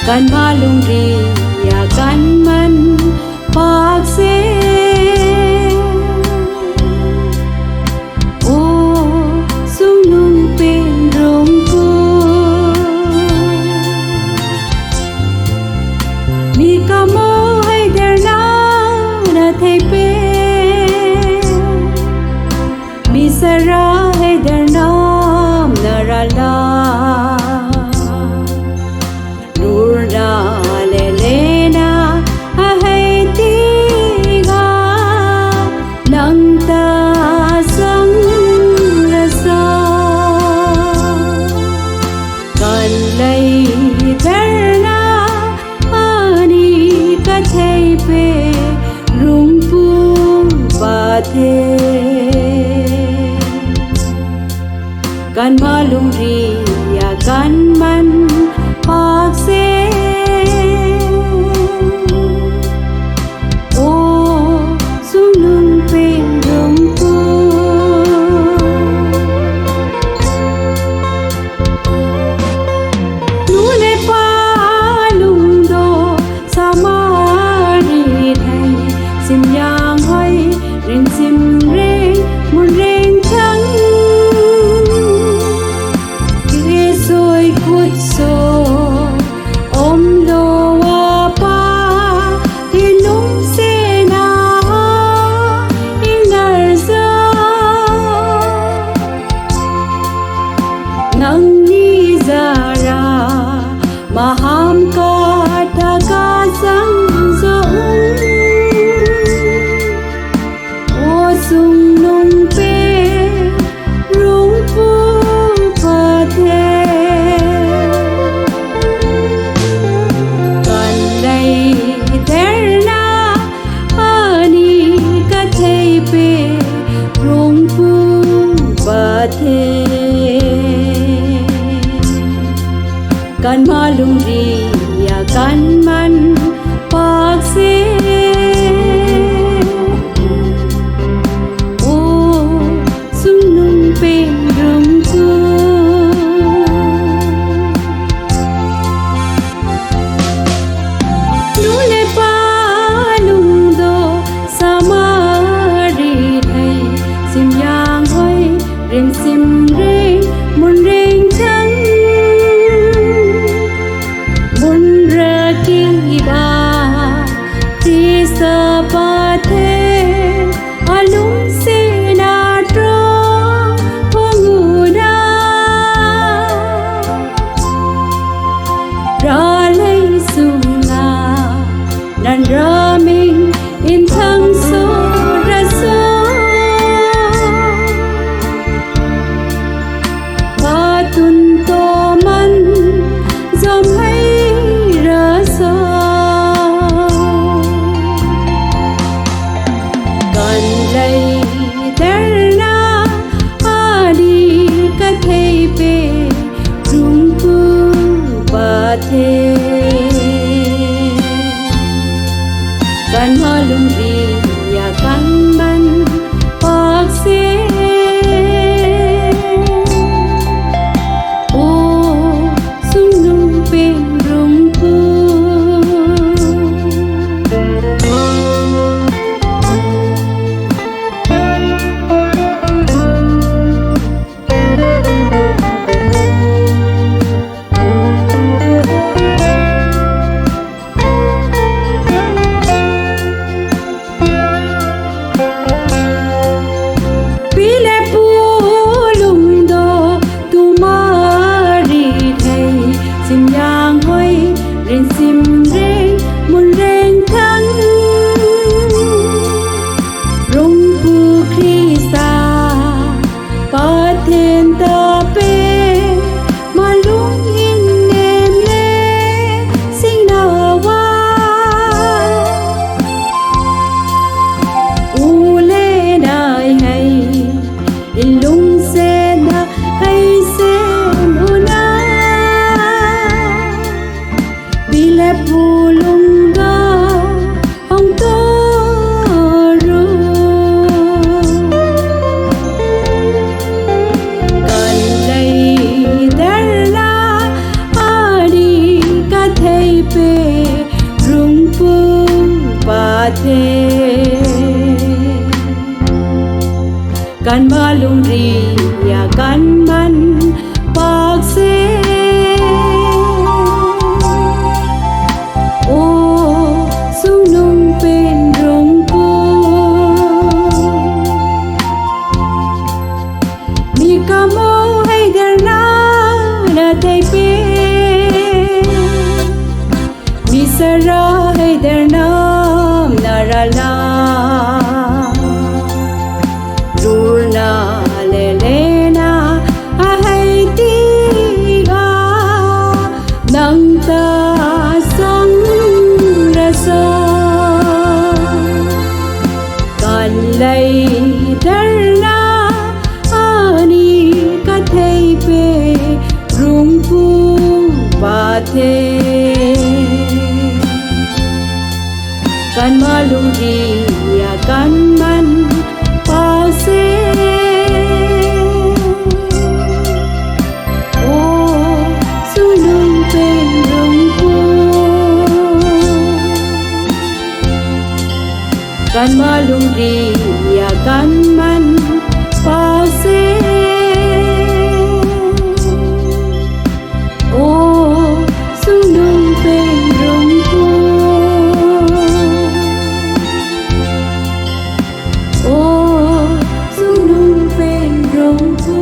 Kan malung ria kan man pakse o sung nung pen rong ko mi ka mo hai der na thai pe mi sara hai der nam na ra la Kan malum ria kan man pakse o sung nung pen rong ko nu le pa lung do sama ri thai sim yang hoi ren sim re mun reng chang so om lo wa pa inung se na inar za nang ni zara maham ka daga sang zo o sung nung pe rung pu pa the Kan malum ria kan man pakse o sung nung pen rong ko nu le pa lung do sama ri thai sim yang hoi ren sim re mun reng chang Raming in thang so ra so ba tun to man zom hai ra so kan lai der na adi ka thei pe rung pu ba the Kan malum ria kan man pakse o sung nung pen rong ko กันมาลุงรีอย่ากันมันปากเซโอ้สุนุงเป็นรงกูมีกะโมให้เดินหน้านาไทเปมีสระให้เดินน้ำนาราลารูนาเลเลนาอาให้ตีกานังตาสังระสากันเลยเดินหน้าอานีกะไทเปรุงปูบาเทกันมาลุงดีอย่ากันมันปาเซโอ้สุนุงเป็นรงกูกันมาลุงดีอย่ากันมันปาเซโอ้สุนุงเป็นรงกูโอ้สุนุงเป็นรงกู